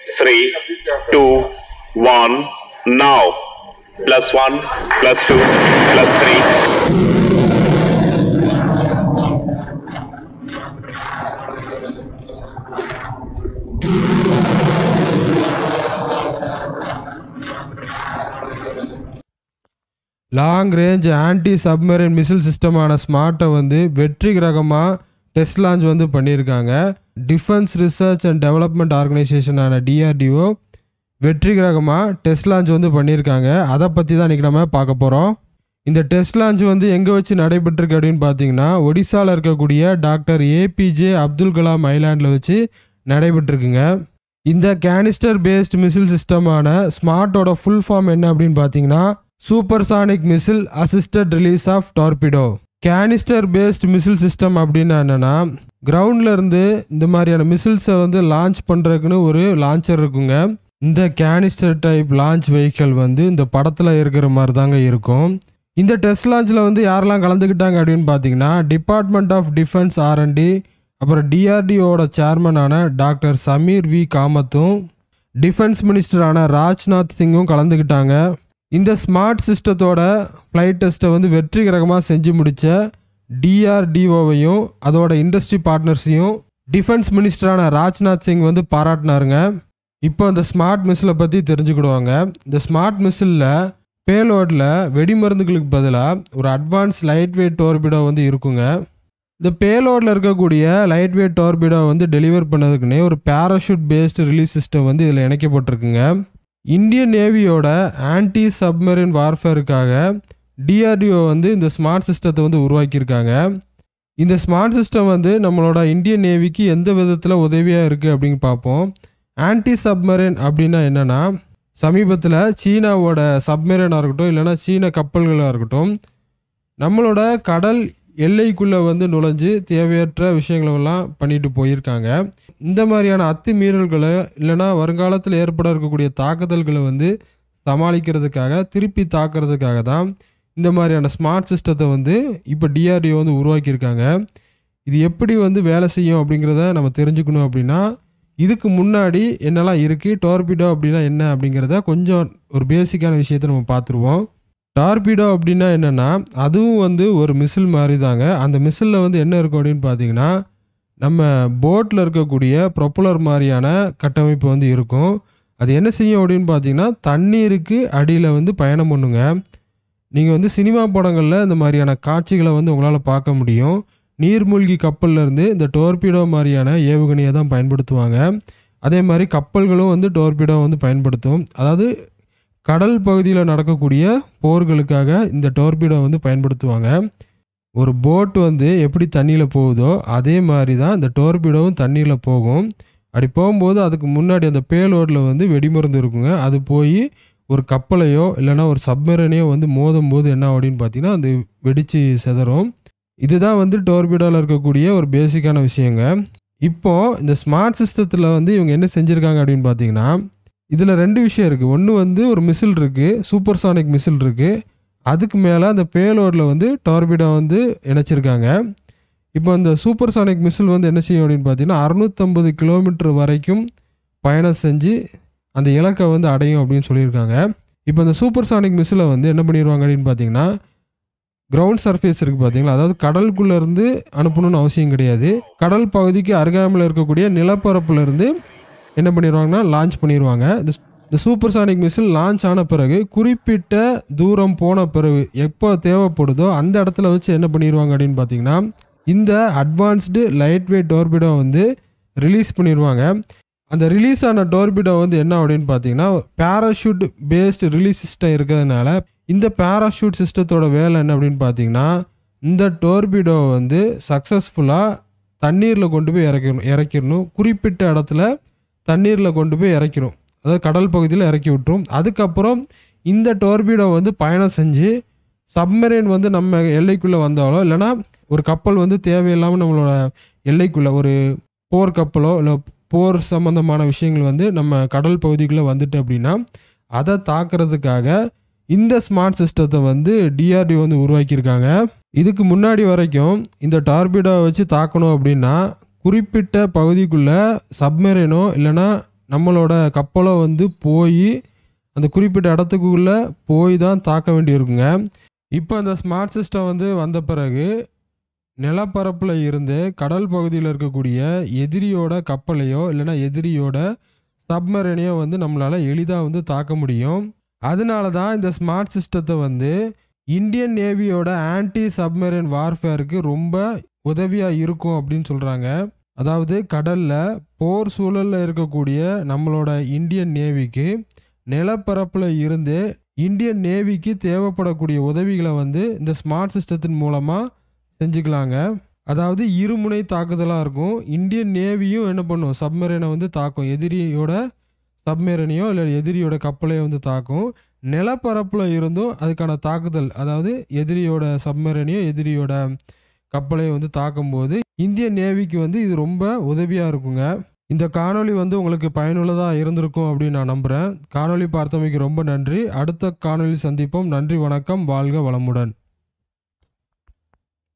3, 2, 1, now. +1, +2, +3. Long range anti submarine missile சிஸ்டமான ஸ்மார்ட்டை வந்து வெற்றிகரமாக டெஸ்ட் லான்ச் வந்து பண்ணியிருக்காங்க. டிஃபென்ஸ் ரிசர்ச் அண்ட் டெவலப்மெண்ட் ஆர்கனைசேஷனான DRDO வெற்றிகரமாக டெஸ்ட் லான்ச் வந்து பண்ணியிருக்காங்க. அதை பற்றி தான் இன்றைக்கி நம்ம பார்க்க போகிறோம். இந்த டெஸ்ட் லான்ச் வந்து எங்கே வச்சு நடைபெற்றிருக்கு அப்படின்னு பார்த்தீங்கன்னா, ஒடிசாவில் இருக்கக்கூடிய டாக்டர் APJ அப்துல் கலாம் ஐலாண்டில் வச்சு நடைபெற்றிருக்குங்க. இந்த கேனிஸ்டர் பேஸ்ட் மிசில் சிஸ்டமான ஸ்மார்ட்டோட ஃபுல் ஃபார்ம் என்ன அப்படின்னு பார்த்தீங்கன்னா, supersonic missile assisted release of torpedo. Canister based missile system அப்படின்னா என்னென்னா, கிரவுண்டில் இருந்து இந்த மாதிரியான மிசில்ஸை வந்து லான்ச் பண்ணுறதுக்குன்னு ஒரு லான்ச்சர் இருக்குங்க. இந்த கேனிஸ்டர் டைப் லான்ச் வெஹிக்கிள் வந்து இந்த படத்தில் இருக்கிற மாதிரி தாங்க இருக்கும். இந்த டெஸ்ட் லான்ச்சில் வந்து யாரெல்லாம் கலந்துக்கிட்டாங்க அப்படின்னு பார்த்தீங்கன்னா, டிபார்ட்மெண்ட் ஆஃப் டிஃபென்ஸ் R&D, அப்புறம் DRDOட சேர்மனான டாக்டர் சமீர் V காமத்தும், டிஃபென்ஸ் மினிஸ்டரான ராஜ்நாத் சிங்கும் கலந்துக்கிட்டாங்க. இந்த ஸ்மார்ட் சிஸ்டத்தோட ஃப்ளைட் டெஸ்ட்டை வந்து வெற்றிகரமாக செஞ்சு முடித்த DRDOவையும் அதோட இண்டஸ்ட்ரி பார்ட்னர்ஸையும் டிஃபென்ஸ் மினிஸ்டரான ராஜ்நாத் சிங் வந்து பாராட்டினாருங்க. இப்போ இந்த ஸ்மார்ட் மிசிலை பற்றி தெரிஞ்சுக்கிடுவாங்க. இந்த ஸ்மார்ட் மிசிலில் பேலோடில் வெடிமருந்துகளுக்கு பதிலாக ஒரு அட்வான்ஸ் லைட் வெயிட் டார்பிடோ வந்து இருக்குங்க. இந்த பேலோடில் இருக்கக்கூடிய லைட் வெயிட் டார்பிடோ வந்து டெலிவர் பண்ணதுக்குன்னே ஒரு பேராஷூட் பேஸ்டு ரிலீஸ் சிஸ்டம் வந்து இதில் இணைக்கப்பட்டிருக்குங்க. இந்தியன் நேவியோட ஆன்டி சப்மரின் வார்ஃபேருக்காக DRDO வந்து இந்த ஸ்மார்ட் சிஸ்டத்தை வந்து உருவாக்கியிருக்காங்க. இந்த ஸ்மார்ட் சிஸ்டம் வந்து நம்மளோட இந்தியன் நேவிக்கு எந்த விதத்தில் உதவியாக இருக்குது அப்படின்னு பார்ப்போம். ஆன்டி சப்மரின் அப்படின்னா என்னென்னா, சமீபத்தில் சீனாவோட சப்மரினாக இருக்கட்டும், இல்லைனா சீன கப்பல்களாக இருக்கட்டும், நம்மளோட கடல் எல்லைக்குள்ளே வந்து நுழைஞ்சு தேவையற்ற விஷயங்களெல்லாம் பண்ணிட்டு போயிருக்காங்க. இந்த மாதிரியான அத்துமீறல்களை இல்லைனா வருங்காலத்தில் ஏற்பட இருக்கக்கூடிய தாக்குதல்களை வந்து சமாளிக்கிறதுக்காக, திருப்பி தாக்குறதுக்காக தான் இந்த மாதிரியான ஸ்மார்ட் சிஸ்டத்தை வந்து இப்போ DRDO வந்து உருவாக்கியிருக்காங்க. இது எப்படி வந்து வேலை செய்யும் அப்படிங்கிறத நம்ம தெரிஞ்சுக்கணும். அப்படின்னா இதுக்கு முன்னாடி என்னெல்லாம் இருக்குது, டார்பிடோ அப்படின்னா என்ன அப்படிங்கிறத கொஞ்சம் ஒரு பேசிக்கான விஷயத்தை நம்ம பார்த்துருவோம். டார்பிடோ அப்படின்னா என்னென்னா, அதுவும் வந்து ஒரு மிசில் மாதிரி தாங்க. அந்த மிசிலில் வந்து என்ன இருக்கும் அப்படின்னு பார்த்தீங்கன்னா, நம்ம போட்டில் இருக்கக்கூடிய ப்ரொப்பலர் மாதிரியான கட்டமைப்பு வந்து இருக்கும். அது என்ன செய்யும் அப்படின்னு பார்த்தீங்கன்னா, தண்ணீருக்கு அடியில் வந்து பயணம் பண்ணுங்க. நீங்கள் வந்து சினிமா படங்களில் இந்த மாதிரியான காட்சிகளை வந்து உங்களால் பார்க்க முடியும். நீர்மூழ்கி கப்பல்லேருந்து இந்த டோர்பிடோ மாதிரியான ஏவுகணையை தான் பயன்படுத்துவாங்க. அதே மாதிரி கப்பல்களும் வந்து டோர்பிடோ வந்து பயன்படுத்தும். அதாவது கடல் பகுதியில் நடக்கக்கூடிய போர்களுக்காக இந்த டோர்பிடோ வந்து பயன்படுத்துவாங்க. ஒரு போட் வந்து எப்படி தண்ணியில் போகுதோ அதே மாதிரி தான் இந்த டோர்பிடோவும் தண்ணியில் போகும். அப்படி போகும்போது அதுக்கு முன்னாடி அந்த பேலோடில் வந்து வெடிமருந்து இருக்குங்க. அது போய் ஒரு கப்பலையோ இல்லைனா ஒரு சப்மரைனையோ வந்து மோதும் போது என்ன அப்படின்னு பார்த்தீங்கன்னா, அது வெடித்து சிதறும். இதுதான் வந்து டோர்பிடோவில் இருக்கக்கூடிய ஒரு பேசிக்கான விஷயங்க. இப்போது இந்த ஸ்மார்ட் சிஸ்டத்தில் வந்து இவங்க என்ன செஞ்சுருக்காங்க அப்படின்னு பார்த்தீங்கன்னா, இதில் 2 விஷயம் இருக்குது. ஒன்று வந்து ஒரு மிசில் இருக்குது, சூப்பர்சானிக் மிசில் இருக்குது. அதுக்கு மேலே அந்த பேலோடில் வந்து டார்பிடோ வந்து இணைச்சிருக்காங்க. இப்போ இந்த சூப்பர்சானிக் மிசில் வந்து என்ன செய்யும் அப்படின்னு பார்த்தீங்கன்னா, 650 கிலோமீட்டர் வரைக்கும் பயணம் செஞ்சு அந்த இலக்கை வந்து அடையும் அப்படின்னு சொல்லியிருக்காங்க. இப்போ இந்த சூப்பர்சானிக் மிசிலை வந்து என்ன பண்ணிடுவாங்க அப்படின்னு பார்த்தீங்கன்னா, கிரவுண்ட் சர்ஃபேஸ் இருக்குது பார்த்தீங்களா, அதாவது கடலுக்குள்ளேருந்து அனுப்பணும்னு அவசியம் கிடையாது. கடல் பகுதிக்கு அருகாமையில் இருக்கக்கூடிய நிலப்பரப்புலேருந்து என்ன பண்ணிடுவாங்கன்னா லான்ச் பண்ணிடுவாங்க. இந்த சூப்பர்சானிக் மிசில் லான்ச் ஆன பிறகு குறிப்பிட்ட தூரம் போன பிறகு எப்போ தேவைப்படுதோ அந்த இடத்துல வச்சு என்ன பண்ணிடுவாங்க அப்படின்னு பார்த்தீங்கன்னா, இந்த அட்வான்ஸ்டு லைட் வெயிட் டார்பிடோ வந்து ரிலீஸ் பண்ணிடுவாங்க. அந்த ரிலீஸ் ஆன டார்பிடோ வந்து என்ன அப்படின்னு பார்த்தீங்கன்னா, பேராஷூட் பேஸ்டு ரிலீஸ் சிஸ்டம் இருக்கிறதுனால இந்த பேராஷூட் சிஸ்டத்தோட வேலை என்ன அப்படின்னு பார்த்தீங்கன்னா, இந்த டார்பிடோ வந்து சக்ஸஸ்ஃபுல்லாக தண்ணீரில் கொண்டு போய் இறக்கிடணும். குறிப்பிட்ட இடத்துல தண்ணீரில் கொண்டு போய் இறக்கிடும். அதாவது கடல் பகுதியில் இறக்கி விட்டுரும். அதுக்கப்புறம் இந்த டார்பிடோ வந்து பயணம் செஞ்சு சப்மரைன் வந்து நம்ம எல்லைக்குள்ளே வந்தாலோ இல்லைனா ஒரு கப்பல் வந்து தேவையில்லாமல் நம்மளோட எல்லைக்குள்ளே ஒரு போர் கப்பலோ இல்லை போர் சம்மந்தமான விஷயங்கள் வந்து நம்ம கடல் பகுதிக்குள்ளே வந்துட்டு அப்படின்னா அதை தாக்குறதுக்காக இந்த ஸ்மார்ட் சிஸ்டத்தை வந்து DRDO வந்து உருவாக்கியிருக்காங்க. இதுக்கு முன்னாடி வரைக்கும் இந்த டார்பிடோ வச்சு தாக்கணும் அப்படின்னா குறிப்பிட்ட பகுதிக்குள்ளே சப்மரைனோ இல்லைனா நம்மளோட கப்பலை வந்து போய் அந்த குறிப்பிட்ட இடத்துக்குள்ளே போய் தான் தாக்க வேண்டியிருக்குங்க. இப்போ அந்த ஸ்மார்ட் சிஸ்டம் வந்து வந்த பிறகு நிலப்பரப்பில் இருந்து கடல் பகுதியில் இருக்கக்கூடிய எதிரியோட கப்பலையோ இல்லைன்னா எதிரியோட சப்மரீனையோ வந்து நம்மளால் எளிதாக வந்து தாக்க முடியும். அதனால தான் இந்த ஸ்மார்ட் சிஸ்டத்தை வந்து இந்தியன் நேவியோட ஆன்டி சப்மரீன் வார்ஃபேருக்கு ரொம்ப உதவியாக இருக்கும் அப்படின்னு சொல்கிறாங்க. அதாவது கடலில் போர் சூழலில் இருக்கக்கூடிய நம்மளோட இந்தியன் நேவிக்கு நிலப்பரப்பில் இருந்து இந்தியன் நேவிக்கு தேவைப்படக்கூடிய உதவிகளை வந்து இந்த ஸ்மார்ட் சிஸ்டத்தின் மூலமாக செஞ்சுக்கலாங்க. அதாவது இருமுனை தாக்குதலாக இருக்கும். இந்தியன் நேவியும் என்ன பண்ணும், சப்மரீனை வந்து தாக்கும், எதிரியோட சப்மரீனையோ இல்லை எதிரியோட கப்பலையோ வந்து தாக்கும். நிலப்பரப்பில் இருந்தும் அதுக்கான தாக்குதல், அதாவது எதிரியோட சப்மரீனையோ எதிரியோட கப்பலையோ வந்து தாக்கும்போது இந்தியன் நேவிக்கு வந்து இது ரொம்ப உதவியாக இருக்குங்க. இந்த காணொளி வந்து உங்களுக்கு பயனுள்ளதாக இருந்திருக்கும் அப்படின்னு நான் நம்புகிறேன். காணொளி பார்த்தமைக்கு ரொம்ப நன்றி. அடுத்த காணொளி சந்திப்போம். நன்றி, வணக்கம், வாழ்க வளமுடன்.